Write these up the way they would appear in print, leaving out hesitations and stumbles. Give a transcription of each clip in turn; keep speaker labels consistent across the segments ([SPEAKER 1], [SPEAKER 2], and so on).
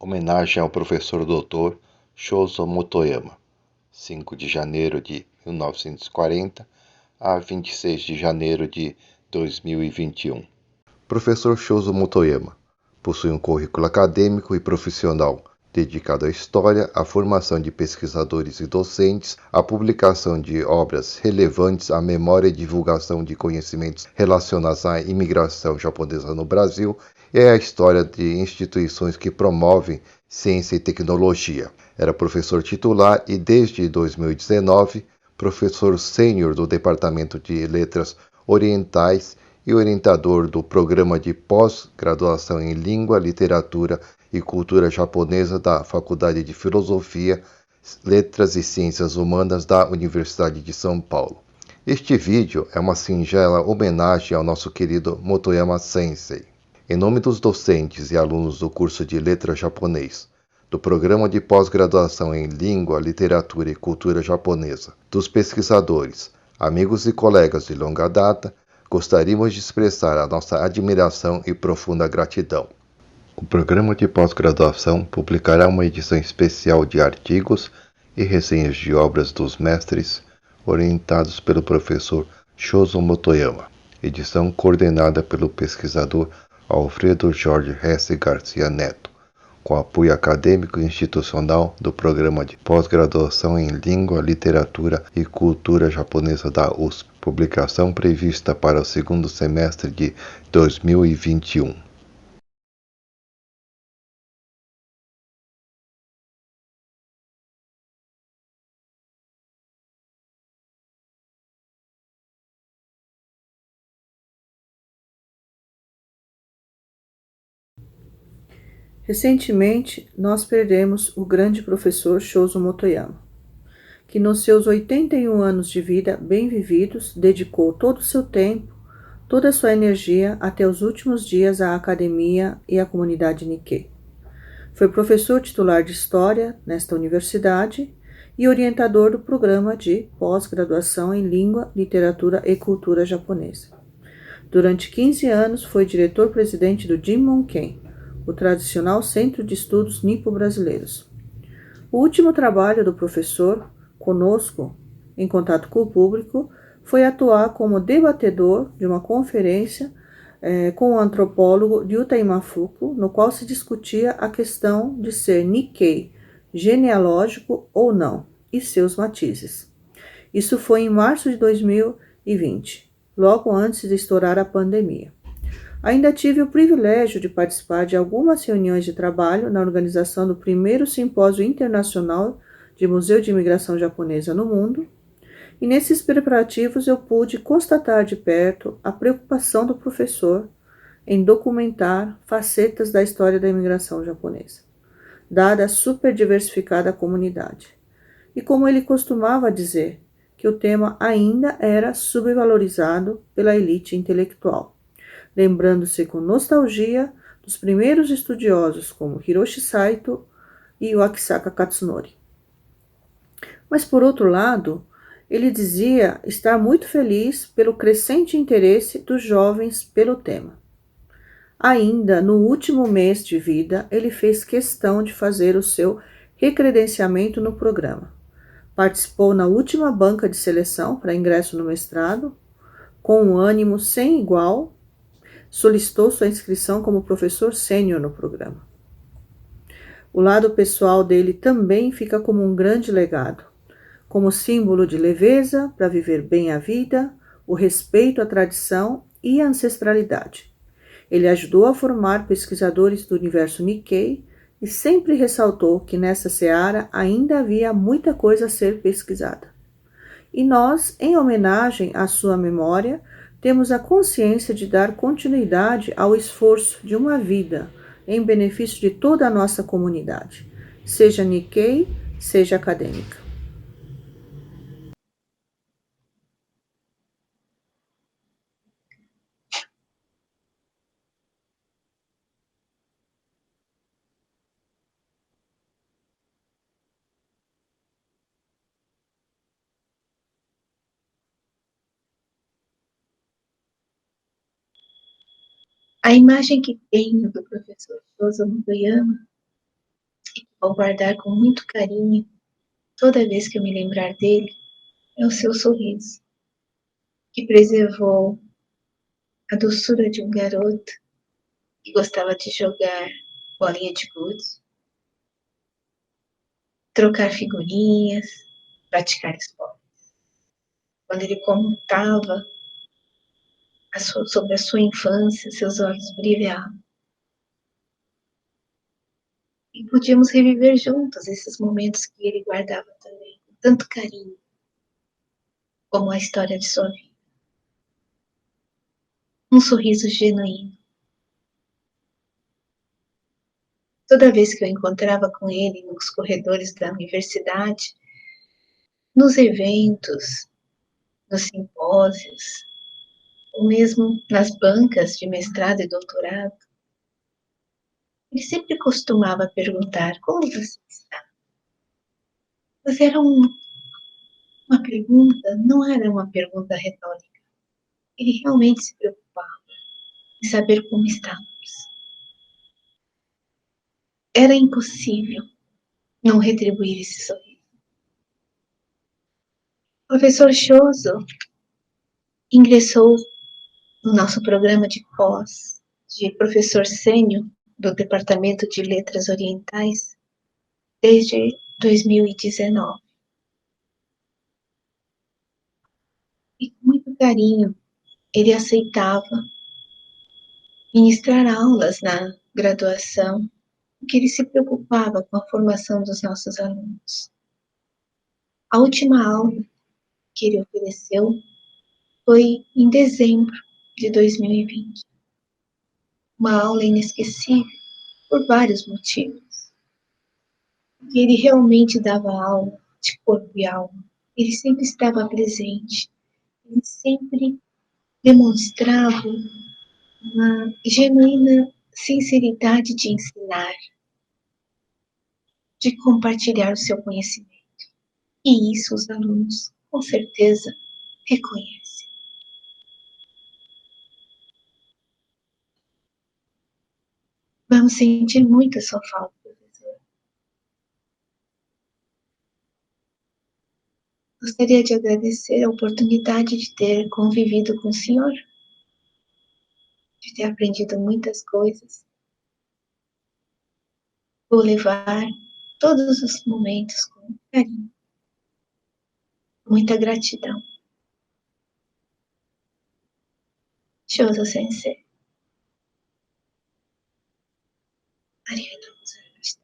[SPEAKER 1] Homenagem ao professor Dr. Shoso Motoyama, 5 de janeiro de 1940 a 26 de janeiro de 2021. Professor Shoso Motoyama possui um currículo acadêmico e profissional dedicado à história, à formação de pesquisadores e docentes, à publicação de obras relevantes à memória e divulgação de conhecimentos relacionados à imigração japonesa no Brasil e à história de instituições que promovem ciência e tecnologia. Era professor titular e, desde 2019, professor sênior do Departamento de Letras Orientais e orientador do Programa de Pós-Graduação em Língua, Literatura e Cultura Japonesa da Faculdade de Filosofia, Letras e Ciências Humanas da Universidade de São Paulo. Este vídeo é uma singela homenagem ao nosso querido Motoyama Sensei. Em nome dos docentes e alunos do curso de Letras Japonês, do Programa de Pós-Graduação em Língua, Literatura e Cultura Japonesa, dos pesquisadores, amigos e colegas de longa data, gostaríamos de expressar a nossa admiração e profunda gratidão. O Programa de Pós-Graduação publicará uma edição especial de artigos e resenhas de obras dos mestres orientados pelo professor Shoso Motoyama, edição coordenada pelo pesquisador Alfredo Jorge Hesse Garcia Neto, com apoio acadêmico e institucional do Programa de Pós-Graduação em Língua, Literatura e Cultura Japonesa da USP, publicação prevista para o segundo semestre de 2021.
[SPEAKER 2] Recentemente, nós perdemos o grande professor Shoso Motoyama, que nos seus 81 anos de vida bem vividos, dedicou todo o seu tempo, toda a sua energia até os últimos dias à academia e à comunidade Nikkei. Foi professor titular de História nesta universidade e orientador do programa de pós-graduação em Língua, Literatura e Cultura Japonesa. Durante 15 anos foi diretor-presidente do Jinmonken, o tradicional Centro de Estudos Nipo-Brasileiros. O último trabalho do professor, conosco, em contato com o público, foi atuar como debatedor de uma conferência com o antropólogo Ryuta Imafuku, no qual se discutia a questão de ser Nikkei, genealógico ou não, e seus matizes. Isso foi em março de 2020, logo antes de estourar a pandemia. Ainda tive o privilégio de participar de algumas reuniões de trabalho na organização do primeiro Simpósio Internacional de Museu de Imigração Japonesa no mundo, e nesses preparativos eu pude constatar de perto a preocupação do professor em documentar facetas da história da imigração japonesa, dada a super diversificada comunidade. E como ele costumava dizer, que o tema ainda era subvalorizado pela elite intelectual, lembrando-se com nostalgia dos primeiros estudiosos como Hiroshi Saito e o Akisaka Katsunori. Mas, por outro lado, ele dizia estar muito feliz pelo crescente interesse dos jovens pelo tema. Ainda no último mês de vida, ele fez questão de fazer o seu recredenciamento no programa. Participou na última banca de seleção para ingresso no mestrado, com um ânimo sem igual, solicitou sua inscrição como professor sênior no programa. O lado pessoal dele também fica como um grande legado, como símbolo de leveza para viver bem a vida, o respeito à tradição e à ancestralidade. Ele ajudou a formar pesquisadores do universo Nikkei e sempre ressaltou que nessa seara ainda havia muita coisa a ser pesquisada. E nós, em homenagem à sua memória, temos a consciência de dar continuidade ao esforço de uma vida em benefício de toda a nossa comunidade, seja Nikkei, seja acadêmica.
[SPEAKER 3] A imagem que tenho do professor Shoso Motoyama ao guardar com muito carinho, toda vez que eu me lembrar dele, é o seu sorriso, que preservou a doçura de um garoto que gostava de jogar bolinha de gude, trocar figurinhas, praticar esporte. Quando ele contava sobre a sua infância, seus olhos brilhavam. E podíamos reviver juntos esses momentos que ele guardava também, com tanto carinho, como a história de sua vida. Um sorriso genuíno. Toda vez que eu encontrava com ele nos corredores da universidade, nos eventos, nos simpósios, ou mesmo nas bancas de mestrado e doutorado, ele sempre costumava perguntar: como você está? Mas era uma pergunta, não era uma pergunta retórica. Ele realmente se preocupava em saber como estávamos. Era impossível não retribuir esse sorriso. O professor Choso ingressou no nosso programa de pós de professor sênior do Departamento de Letras Orientais desde 2019. E com muito carinho ele aceitava ministrar aulas na graduação, porque ele se preocupava com a formação dos nossos alunos. A última aula que ele ofereceu foi em dezembro de 2020. Uma aula inesquecível por vários motivos. Porque ele realmente dava aula de corpo e alma. Ele sempre estava presente. Ele sempre demonstrava uma genuína sinceridade de ensinar, de compartilhar o seu conhecimento. E isso os alunos, com certeza, reconhecem. Vamos sentir muito a sua falta, professor. Gostaria de agradecer a oportunidade de ter convivido com o senhor, de ter aprendido muitas coisas. Vou levar todos os momentos com carinho, muita gratidão. Choso Sensei. Arigatou gozaimashita.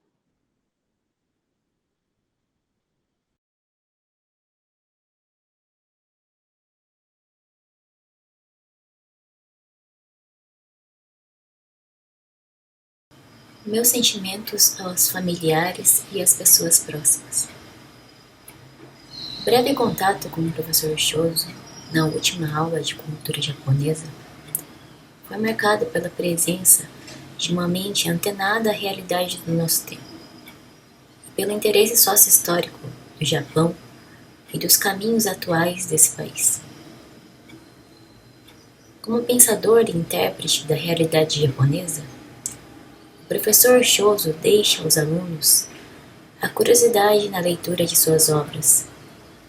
[SPEAKER 4] Meus sentimentos aos familiares e às pessoas próximas. O breve contato com o professor Choso, na última aula de cultura japonesa, foi marcado pela presença de uma mente antenada à realidade do nosso tempo, e pelo interesse sócio-histórico do Japão e dos caminhos atuais desse país. Como pensador e intérprete da realidade japonesa, o professor Choso deixa aos alunos a curiosidade na leitura de suas obras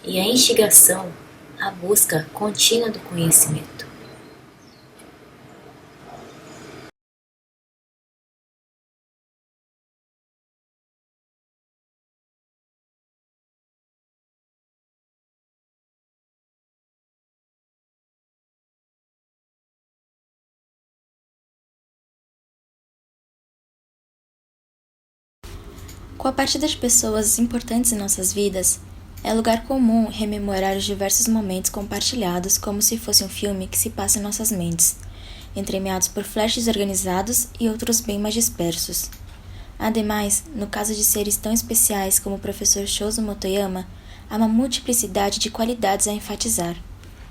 [SPEAKER 4] e a instigação à busca contínua do conhecimento.
[SPEAKER 5] Com a partida de pessoas importantes em nossas vidas, é lugar comum rememorar os diversos momentos compartilhados como se fosse um filme que se passa em nossas mentes, entremeados por flashes organizados e outros bem mais dispersos. Ademais, no caso de seres tão especiais como o professor Choso Motoyama, há uma multiplicidade de qualidades a enfatizar.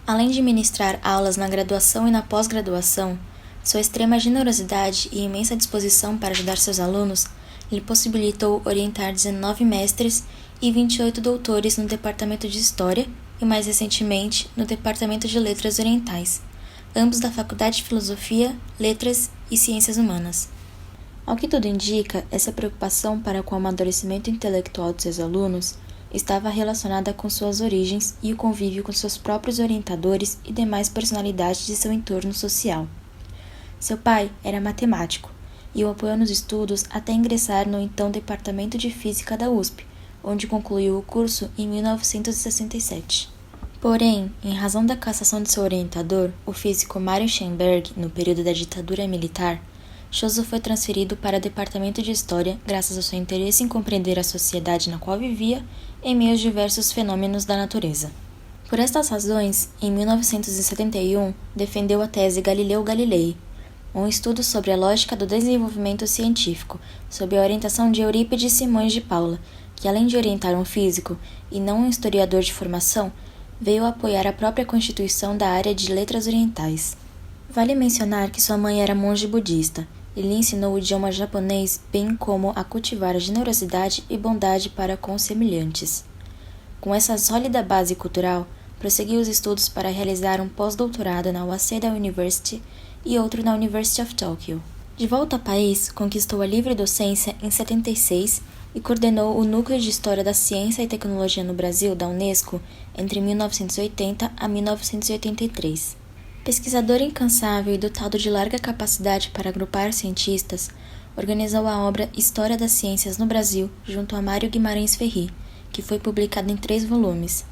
[SPEAKER 5] Além de ministrar aulas na graduação e na pós-graduação, sua extrema generosidade e imensa disposição para ajudar seus alunos lhe possibilitou orientar 19 mestres e 28 doutores no Departamento de História e, mais recentemente, no Departamento de Letras Orientais, ambos da Faculdade de Filosofia, Letras e Ciências Humanas. Ao que tudo indica, essa preocupação para com o amadurecimento intelectual de seus alunos estava relacionada com suas origens e o convívio com seus próprios orientadores e demais personalidades de seu entorno social. Seu pai era matemático e o apoiou nos estudos até ingressar no então Departamento de Física da USP, onde concluiu o curso em 1967. Porém, em razão da cassação de seu orientador, o físico Mario Schellenberg, no período da ditadura militar, Chouso foi transferido para o Departamento de História graças ao seu interesse em compreender a sociedade na qual vivia em meio aos diversos fenômenos da natureza. Por estas razões, em 1971, defendeu a tese Galileu Galilei, um estudo sobre a lógica do desenvolvimento científico, sob a orientação de Eurípides Simões de Paula, que além de orientar um físico e não um historiador de formação, veio apoiar a própria constituição da área de letras orientais. Vale mencionar que sua mãe era monge budista e lhe ensinou o idioma japonês, bem como a cultivar a generosidade e bondade para com os semelhantes. Com essa sólida base cultural, prosseguiu os estudos para realizar um pós-doutorado na Waseda University e outro na University of Tokyo. De volta ao país, conquistou a livre docência em 76 e coordenou o Núcleo de História da Ciência e Tecnologia no Brasil da Unesco entre 1980 a 1983. Pesquisador incansável e dotado de larga capacidade para agrupar cientistas, organizou a obra História das Ciências no Brasil junto a Mário Guimarães Ferri, que foi publicada em 3 volumes.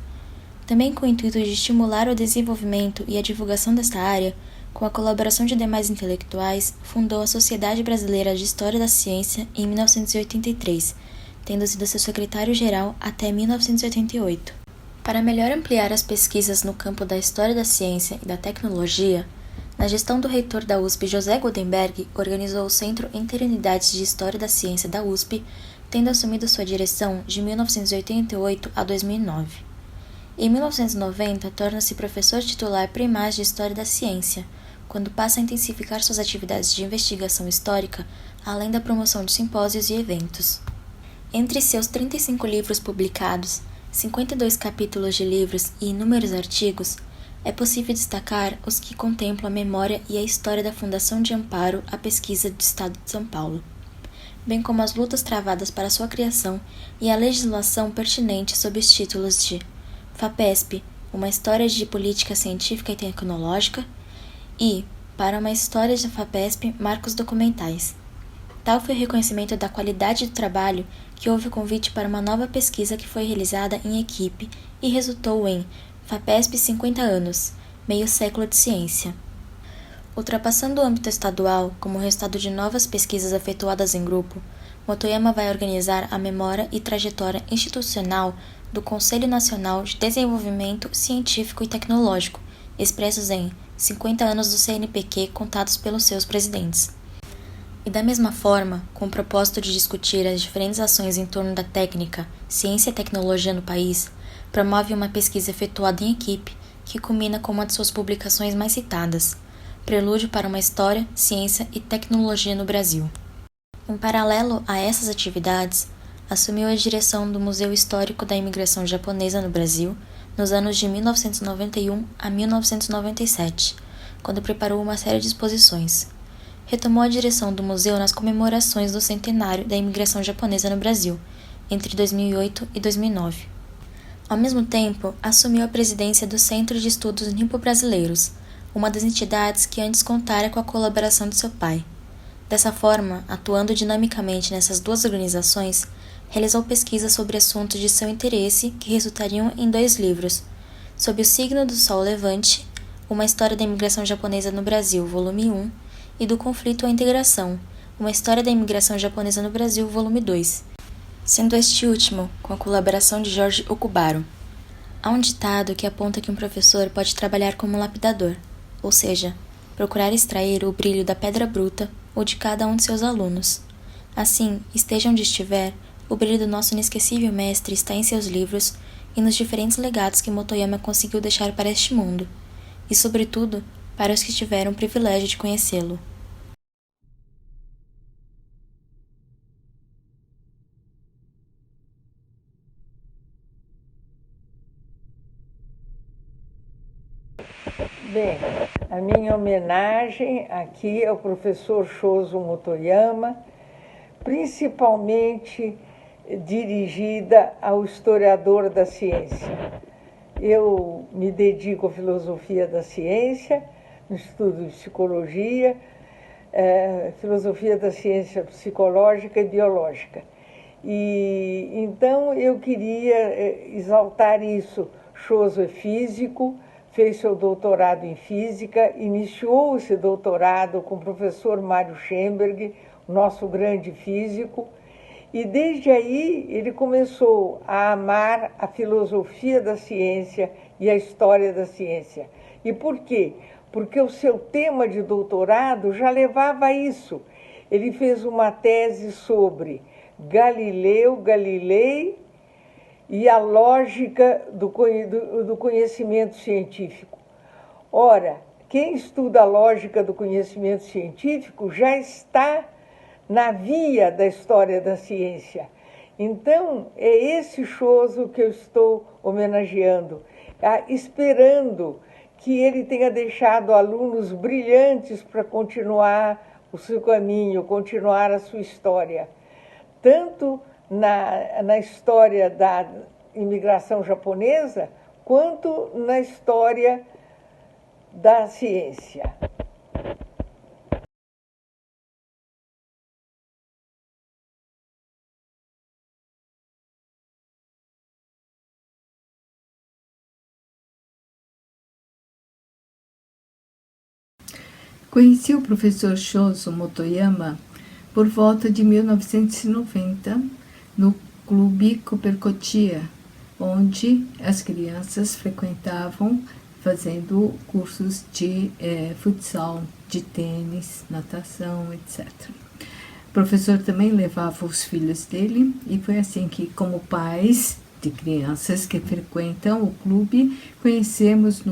[SPEAKER 5] Também com o intuito de estimular o desenvolvimento e a divulgação desta área, com a colaboração de demais intelectuais, fundou a Sociedade Brasileira de História da Ciência em 1983, tendo sido seu secretário-geral até 1988. Para melhor ampliar as pesquisas no campo da história da ciência e da tecnologia, na gestão do reitor da USP, José Goldenberg, organizou o Centro Interunidades de História da Ciência da USP, tendo assumido sua direção de 1988 a 2009. Em 1990, torna-se professor titular primaz de História da Ciência, quando passa a intensificar suas atividades de investigação histórica, além da promoção de simpósios e eventos. Entre seus 35 livros publicados, 52 capítulos de livros e inúmeros artigos, é possível destacar os que contemplam a memória e a história da Fundação de Amparo à Pesquisa do Estado de São Paulo, bem como as lutas travadas para sua criação e a legislação pertinente sob os títulos de FAPESP, uma história de política científica e tecnológica, e, para uma história da FAPESP, marcos documentais. Tal foi o reconhecimento da qualidade do trabalho que houve o convite para uma nova pesquisa que foi realizada em equipe e resultou em FAPESP 50 anos, meio século de ciência. Ultrapassando o âmbito estadual, como resultado de novas pesquisas efetuadas em grupo, Motoyama vai organizar a memória e trajetória institucional do Conselho Nacional de Desenvolvimento Científico e Tecnológico, expressos em 50 anos do CNPq contados pelos seus presidentes. E da mesma forma, com o propósito de discutir as diferentes ações em torno da técnica, ciência e tecnologia no país, promove uma pesquisa efetuada em equipe que culmina com uma de suas publicações mais citadas, Prelúdio para uma História, Ciência e Tecnologia no Brasil. Em paralelo a essas atividades, assumiu a direção do Museu Histórico da Imigração Japonesa no Brasil nos anos de 1991 a 1997, quando preparou uma série de exposições. Retomou a direção do museu nas comemorações do centenário da imigração japonesa no Brasil, entre 2008 e 2009. Ao mesmo tempo, assumiu a presidência do Centro de Estudos Nipo-Brasileiros, uma das entidades que antes contara com a colaboração de seu pai. Dessa forma, atuando dinamicamente nessas duas organizações, realizou pesquisas sobre assuntos de seu interesse que resultariam em 2 livros, Sob o Signo do Sol Levante, Uma História da Imigração Japonesa no Brasil, volume 1, e do Conflito à Integração, Uma História da Imigração Japonesa no Brasil, volume 2, sendo este último com a colaboração de Jorge Okubaro. Há um ditado que aponta que um professor pode trabalhar como um lapidador, ou seja, procurar extrair o brilho da pedra bruta ou de cada um de seus alunos. Assim, esteja onde estiver, o brilho do nosso inesquecível mestre está em seus livros e nos diferentes legados que Motoyama conseguiu deixar para este mundo, e, sobretudo, para os que tiveram o privilégio de conhecê-lo.
[SPEAKER 6] Bem, a minha homenagem aqui ao professor Shouzo Motoyama, principalmente dirigida ao historiador da ciência. Eu me dedico à filosofia da ciência, no estudo de psicologia, filosofia da ciência psicológica e biológica. E então eu queria exaltar isso. Scholzo é físico, fez seu doutorado em física, iniciou esse doutorado com o professor Mário Schemberg, o nosso grande físico, e desde aí ele começou a amar a filosofia da ciência e a história da ciência. E por quê? Porque o seu tema de doutorado já levava a isso. Ele fez uma tese sobre Galileu Galilei e a lógica do conhecimento científico. Ora, quem estuda a lógica do conhecimento científico já está na via da história da ciência. Então, é esse Scholzo que eu estou homenageando, esperando que ele tenha deixado alunos brilhantes para continuar o seu caminho, continuar a sua história. Tanto na história da imigração japonesa, quanto na história da ciência.
[SPEAKER 7] Conheci o professor Shouzo Motoyama por volta de 1990, no Clube Coopercotia, onde as crianças frequentavam fazendo cursos de futsal, de tênis, natação, etc. O professor também levava os filhos dele e foi assim que, como pais de crianças que frequentam o clube, conhecemos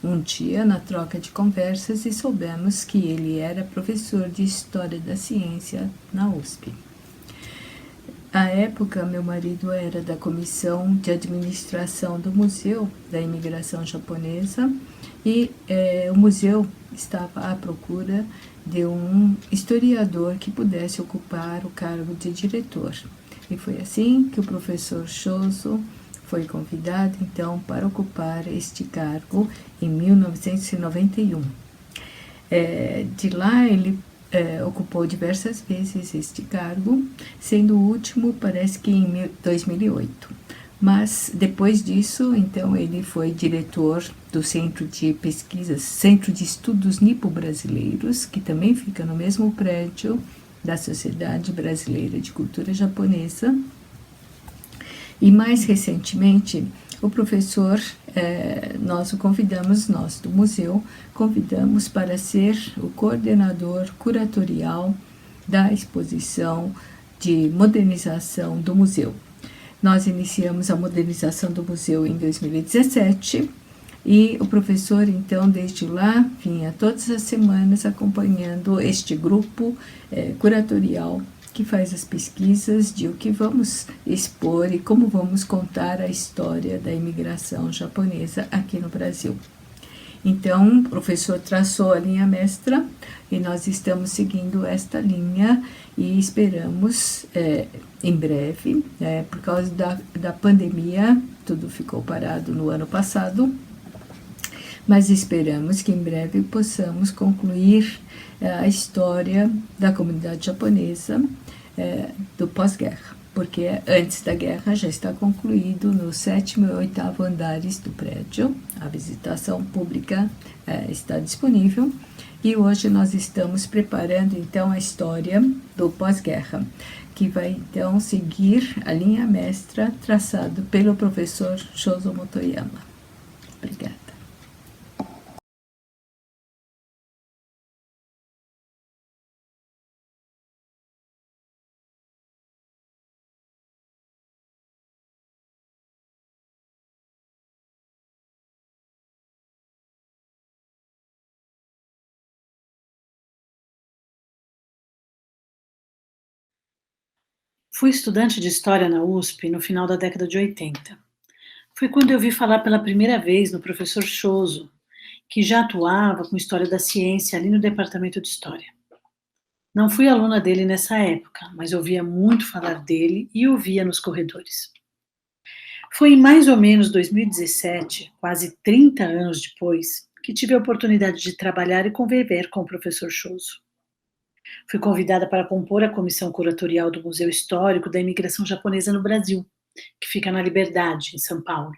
[SPEAKER 7] um dia na troca de conversas e soubemos que ele era professor de História da Ciência na USP. À época, meu marido era da comissão de administração do Museu da Imigração Japonesa e o museu estava à procura de um historiador que pudesse ocupar o cargo de diretor. E foi assim que o professor Shouzo foi convidado, então, para ocupar este cargo em 1991. De lá, ele ocupou diversas vezes este cargo, sendo o último, parece que em 2008. Mas, depois disso, então, ele foi diretor do Centro de Pesquisas, Centro de Estudos Nipo-Brasileiros, que também fica no mesmo prédio da Sociedade Brasileira de Cultura Japonesa. E mais recentemente, o professor, nós o convidamos, nós do museu, convidamos para ser o coordenador curatorial da exposição de modernização do museu. Nós iniciamos a modernização do museu em 2017, e o professor, então, desde lá, vinha todas as semanas acompanhando este grupo curatorial que faz as pesquisas de o que vamos expor e como vamos contar a história da imigração japonesa aqui no Brasil. Então, o professor traçou a linha mestra e nós estamos seguindo esta linha e esperamos, em breve, por causa da pandemia, tudo ficou parado no ano passado, mas esperamos que em breve possamos concluir a história da comunidade japonesa do pós-guerra, porque antes da guerra já está concluído no 7º e 8º andares do prédio, a visitação pública está disponível, e hoje nós estamos preparando então a história do pós-guerra, que vai então seguir a linha mestra traçada pelo professor Shouzo Motoyama. Obrigada.
[SPEAKER 8] Fui estudante de História na USP no final da década de 80. Foi quando eu vi falar pela primeira vez no professor Shouzo, que já atuava com História da Ciência ali no Departamento de História. Não fui aluna dele nessa época, mas ouvia muito falar dele e o via nos corredores. Foi em mais ou menos 2017, quase 30 anos depois, que tive a oportunidade de trabalhar e conviver com o professor Choso. Fui convidada para compor a comissão curatorial do Museu Histórico da Imigração Japonesa no Brasil, que fica na Liberdade, em São Paulo,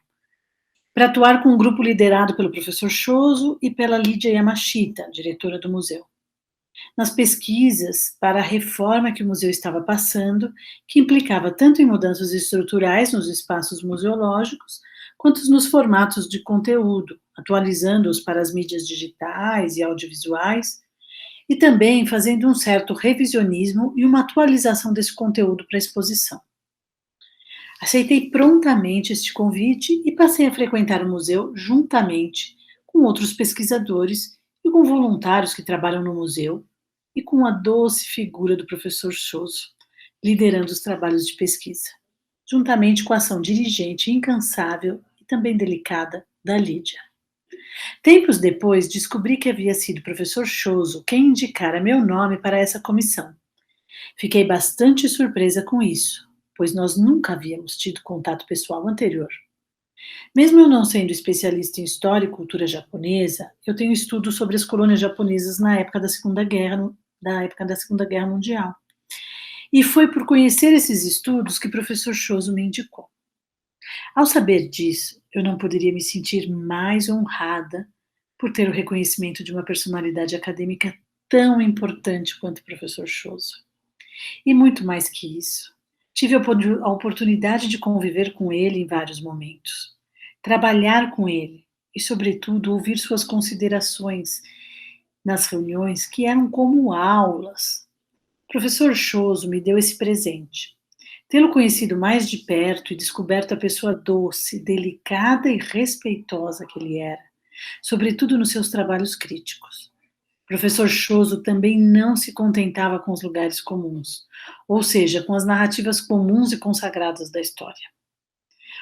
[SPEAKER 8] para atuar com um grupo liderado pelo professor Choso e pela Lídia Yamashita, diretora do museu, nas pesquisas para a reforma que o museu estava passando, que implicava tanto em mudanças estruturais nos espaços museológicos, quanto nos formatos de conteúdo, atualizando-os para as mídias digitais e audiovisuais, e também fazendo um certo revisionismo e uma atualização desse conteúdo para a exposição. Aceitei prontamente este convite e passei a frequentar o museu juntamente com outros pesquisadores e com voluntários que trabalham no museu e com a doce figura do professor Choso, liderando os trabalhos de pesquisa, juntamente com a ação dirigente incansável e também delicada da Lídia. Tempos depois, descobri que havia sido o professor Choso quem indicara meu nome para essa comissão. Fiquei bastante surpresa com isso, pois nós nunca havíamos tido contato pessoal anterior. Mesmo eu não sendo especialista em história e cultura japonesa, eu tenho estudos sobre as colônias japonesas na época da Segunda Guerra Mundial. E foi por conhecer esses estudos que o professor Choso me indicou. Ao saber disso, eu não poderia me sentir mais honrada por ter o reconhecimento de uma personalidade acadêmica tão importante quanto o professor Choso. E muito mais que isso, tive a oportunidade de conviver com ele em vários momentos, trabalhar com ele e, sobretudo, ouvir suas considerações nas reuniões que eram como aulas. O professor Choso me deu esse presente. Tê-lo conhecido mais de perto e descoberto a pessoa doce, delicada e respeitosa que ele era, sobretudo nos seus trabalhos críticos. O professor Choso também não se contentava com os lugares comuns, ou seja, com as narrativas comuns e consagradas da história.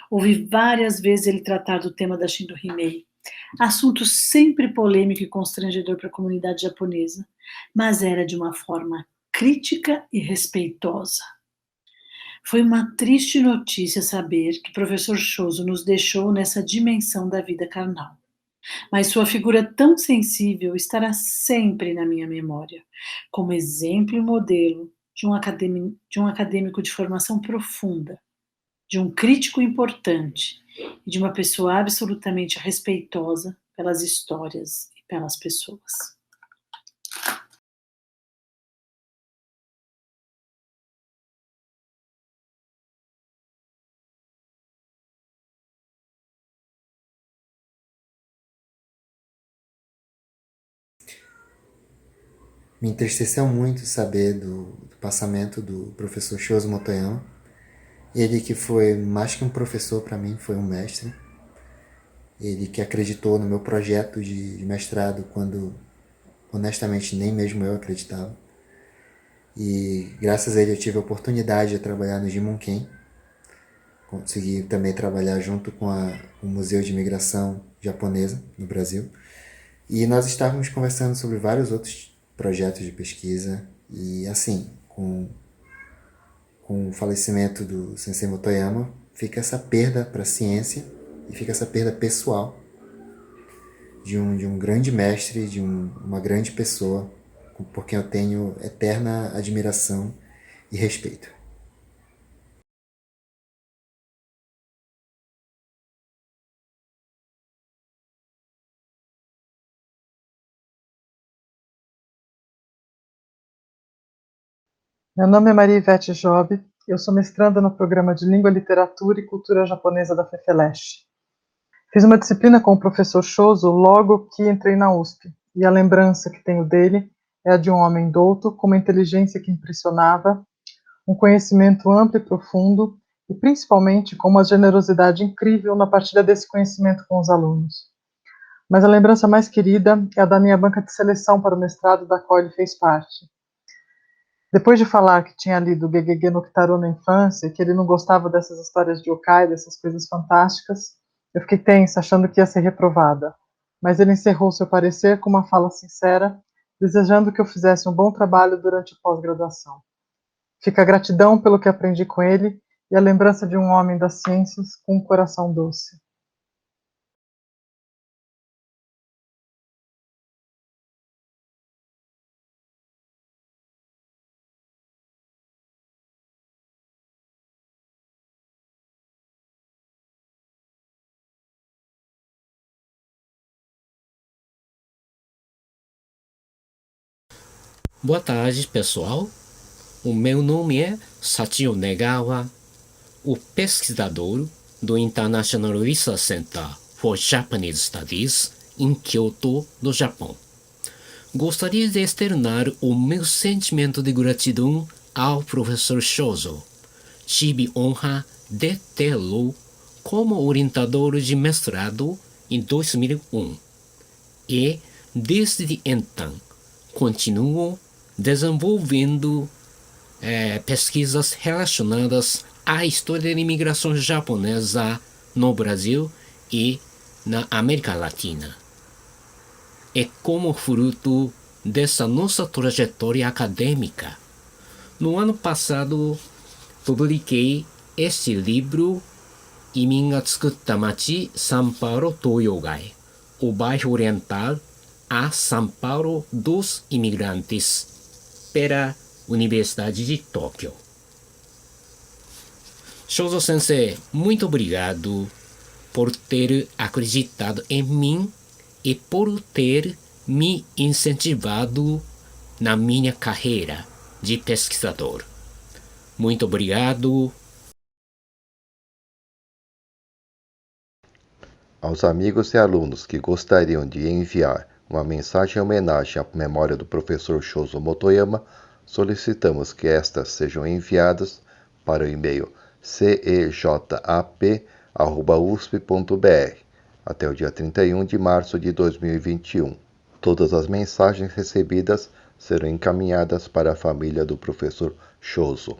[SPEAKER 8] Ouvi várias vezes ele tratar do tema da Shindo Himei, assunto sempre polêmico e constrangedor para a comunidade japonesa, mas era de uma forma crítica e respeitosa. Foi uma triste notícia saber que o professor Choso nos deixou nessa dimensão da vida carnal. Mas sua figura tão sensível estará sempre na minha memória, como exemplo e modelo de um acadêmico de formação profunda, de um crítico importante e de uma pessoa absolutamente respeitosa pelas histórias e pelas pessoas.
[SPEAKER 9] Me entristeceu muito saber do passamento do professor Shozo Motoyama. Ele que foi mais que um professor para mim, foi um mestre. Ele que acreditou no meu projeto de mestrado quando, honestamente, nem mesmo eu acreditava. E graças a ele eu tive a oportunidade de trabalhar no Jimonken. Consegui também trabalhar junto com o Museu de Imigração Japonesa no Brasil. E nós estávamos conversando sobre vários outros projetos de pesquisa. E assim, com o falecimento do Sensei Motoyama, fica essa perda para a ciência e fica essa perda pessoal de um grande mestre, de uma grande pessoa, por quem eu tenho eterna admiração e respeito.
[SPEAKER 10] Meu nome é Maria Ivete Job, eu sou mestranda no programa de Língua, Literatura e Cultura Japonesa da FEFELESH. Fiz uma disciplina com o professor Choso logo que entrei na USP, e a lembrança que tenho dele é a de um homem douto, com uma inteligência que impressionava, um conhecimento amplo e profundo, e principalmente com uma generosidade incrível na partilha desse conhecimento com os alunos. Mas a lembrança mais querida é a da minha banca de seleção para o mestrado, da qual ele fez parte. Depois de falar que tinha lido Gegege no Kitaro na infância, que ele não gostava dessas histórias de yokai, dessas coisas fantásticas, eu fiquei tensa, achando que ia ser reprovada. Mas ele encerrou seu parecer com uma fala sincera desejando que eu fizesse um bom trabalho durante a pós-graduação. Fica a gratidão pelo que aprendi com ele e a lembrança de um homem das ciências com um coração doce.
[SPEAKER 11] Boa tarde, pessoal. O meu nome é Sachio Negawa, o pesquisador do International Research Center for Japanese Studies em Kyoto, no Japão. Gostaria de externar o meu sentimento de gratidão ao professor Shozo. Tive honra de tê-lo como orientador de mestrado em 2001 e, desde então, continuo desenvolvendo pesquisas relacionadas à história da imigração japonesa no Brasil e na América Latina. E como fruto dessa nossa trajetória acadêmica, no ano passado publiquei este livro, Imin ga tsukutta machi São Paulo Toyogai, o bairro oriental a São Paulo dos imigrantes, pela Universidade de Tóquio. Shozo Sensei, muito obrigado por ter acreditado em mim e por ter me incentivado na minha carreira de pesquisador. Muito obrigado.
[SPEAKER 1] Aos amigos e alunos que gostariam de enviar uma mensagem em homenagem à memória do professor Shozo Motoyama, solicitamos que estas sejam enviadas para o e-mail cejap@usp.br até o dia 31 de março de 2021. Todas as mensagens recebidas serão encaminhadas para a família do professor Shozo.